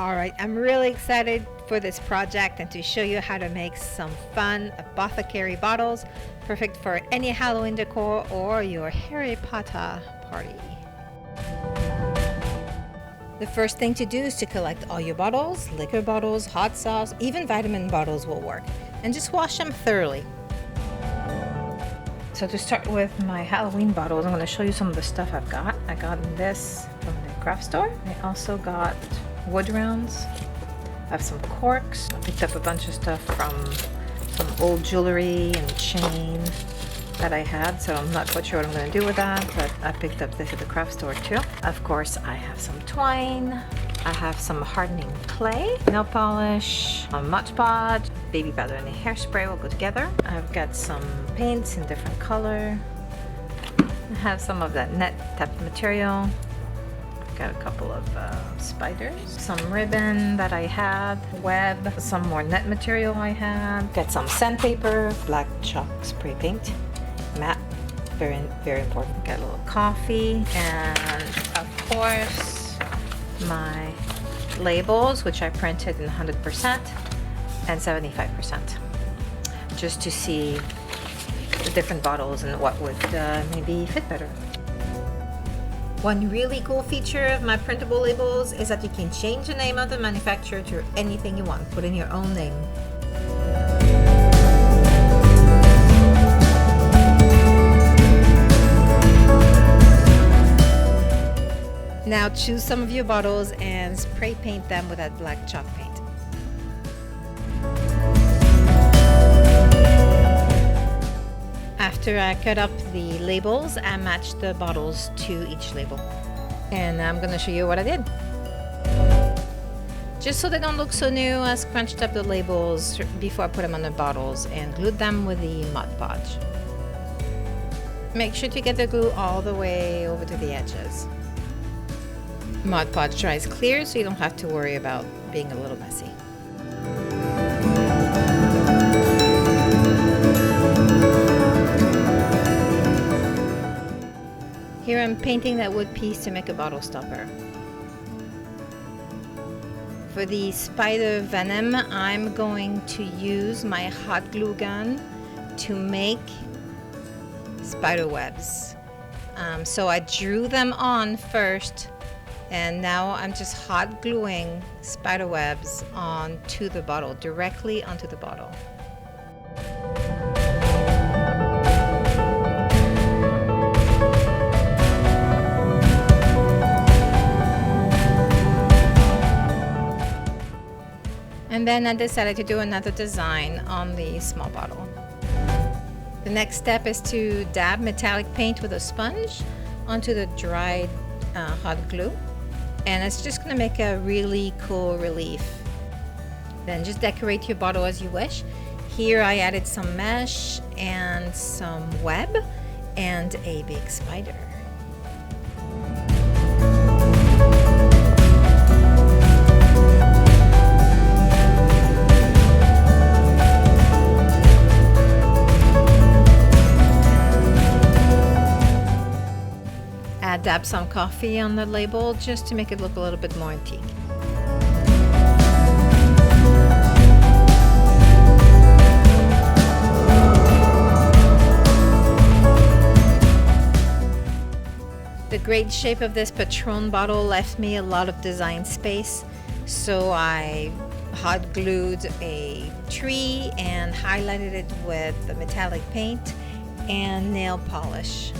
Alright, I'm really excited for this project and to show you how to make some fun apothecary bottles, perfect for any Halloween decor or your Harry Potter party. The first thing to do is to collect all your bottles, liquor bottles, hot sauce, even vitamin bottles will work, and just wash them thoroughly. So to start with my Halloween bottles, I'm going to show you some of the stuff I've got. I got this from the craft store. I also got wood rounds. I have some corks. I picked up a bunch of stuff from some old jewelry and chain that I had, so I'm not quite sure what I'm going to do with that, but I picked up this at the craft store too. Of course, I have some twine. I have some hardening clay, nail polish, a Mod Podge, baby powder and a hairspray will go together. I've got some paints in different color. I have some of that net type material. Got a couple of spiders, some ribbon that I had, web, some more net material I had. Got some sandpaper, black chalk spray paint, matte, very important. Got a little coffee, and of course my labels, which I printed in 100% and 75%, just to see the different bottles and what would maybe fit better. One really cool feature of my printable labels is that you can change the name of the manufacturer to anything you want. Put in your own name. Now choose some of your bottles and spray paint them with that black chalk paint. After I cut up the labels, I matched the bottles to each label. And I'm going to show you what I did. Just so they don't look so new, I scrunched up the labels before I put them on the bottles and glued them with the Mod Podge. Make sure to get the glue all the way over to the edges. Mod Podge dries clear, so you don't have to worry about being a little messy. Here I'm painting that wood piece to make a bottle stopper. For the spider venom, I'm going to use my hot glue gun to make spider webs. So I drew them on first, and now I'm just hot gluing spider webs onto the bottle, directly onto the bottle. And then I decided to do another design on the small bottle. The next step is to dab metallic paint with a sponge onto the dried hot glue. And it's just going to make a really cool relief. Then just decorate your bottle as you wish. Here I added some mesh and some web and a big spider. I dabbed some coffee on the label just to make it look a little bit more antique. The great shape of this Patron bottle left me a lot of design space, so I hot glued a tree and highlighted it with the metallic paint and nail polish.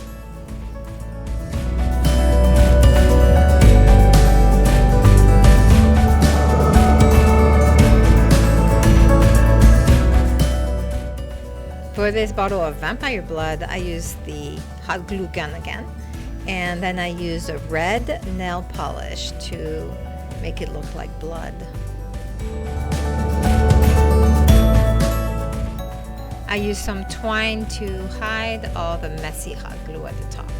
For this bottle of vampire blood, I used the hot glue gun again, and then I used a red nail polish to make it look like blood. I used some twine to hide all the messy hot glue at the top.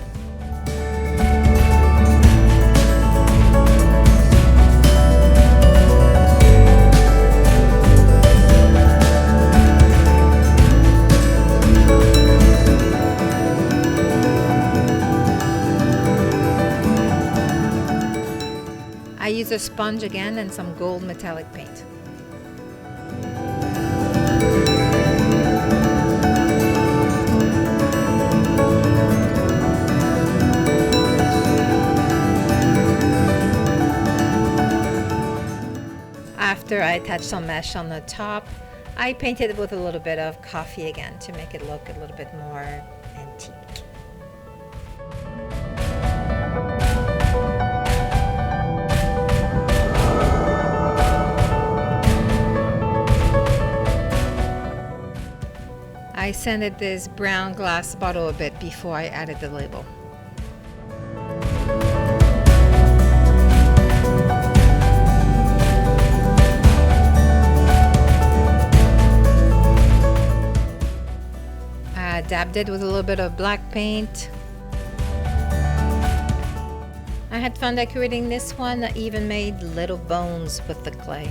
a sponge again and some gold metallic paint. After I attached some mesh on the top, I painted it with a little bit of coffee again to make it look a little bit more antique. I sanded this brown glass bottle a bit before I added the label. I dabbed it with a little bit of black paint. I had fun decorating this one. I even made little bones with the clay.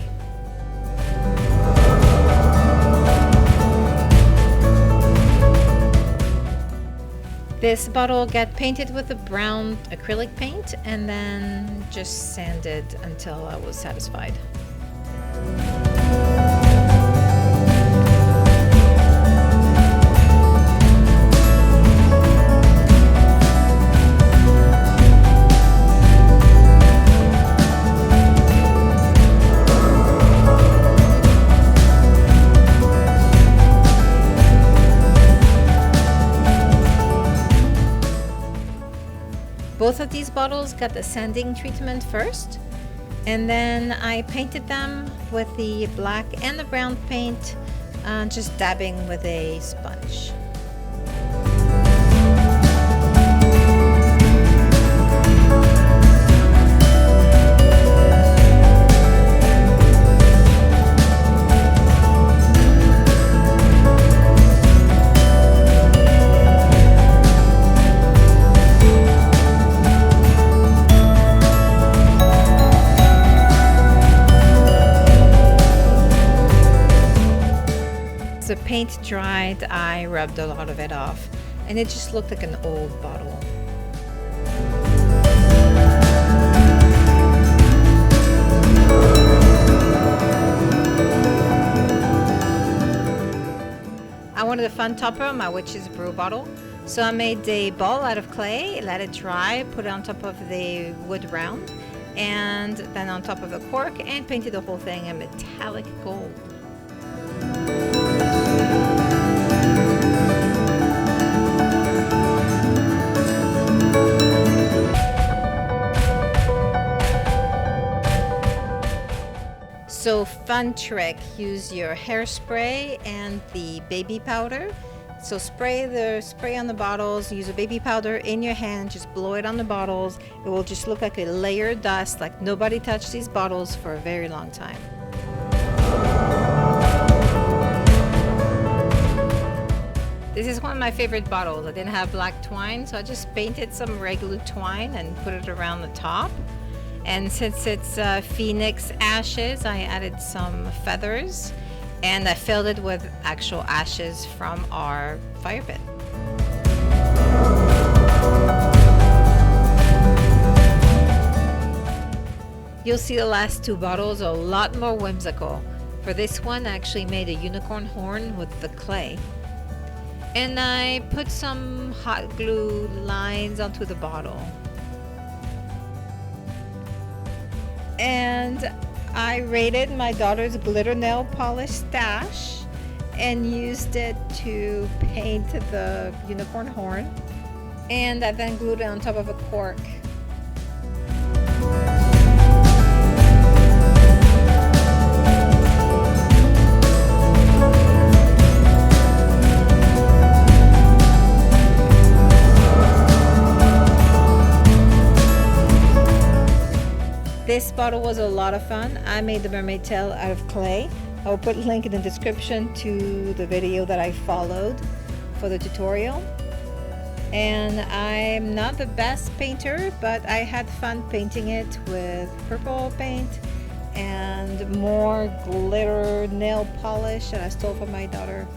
This bottle got painted with a brown acrylic paint and then just sanded until I was satisfied. Both of these bottles got the sanding treatment first, and then I painted them with the black and the brown paint, just dabbing with a sponge. The paint dried, I rubbed a lot of it off, and it just looked like an old bottle. I wanted a fun topper on my witch's brew bottle, so I made a ball out of clay, let it dry, put it on top of the wood round, and then on top of a cork, and painted the whole thing in metallic gold. So fun trick, use your hairspray and the baby powder. So spray on the bottles, use a baby powder in your hand, just blow it on the bottles. It will just look like a layered dust, like nobody touched these bottles for a very long time. This is one of my favorite bottles. I didn't have black twine, so I just painted some regular twine and put it around the top. And since it's phoenix ashes, I added some feathers, and I filled it with actual ashes from our fire pit. You'll see the last two bottles are a lot more whimsical. For this one, I actually made a unicorn horn with the clay. And I put some hot glue lines onto the bottle. And I raided my daughter's glitter nail polish stash and used it to paint the unicorn horn. And I then glued it on top of a cork. This bottle was a lot of fun. I made the mermaid tail out of clay. I'll put a link in the description to the video that I followed for the tutorial. And I'm not the best painter, but I had fun painting it with purple paint and more glitter nail polish that I stole from my daughter.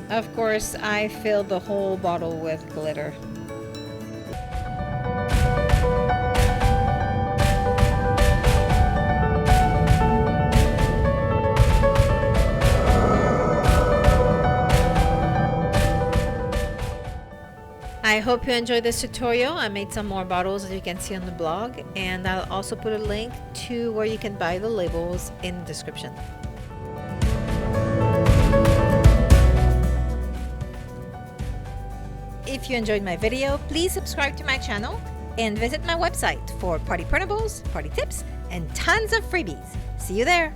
Of course, I filled the whole bottle with glitter. I hope you enjoyed this tutorial. I made some more bottles, as you can see on the blog, and I'll also put a link to where you can buy the labels in the description. If you enjoyed my video, please subscribe to my channel and visit my website for party printables, party tips, and tons of freebies. See you there!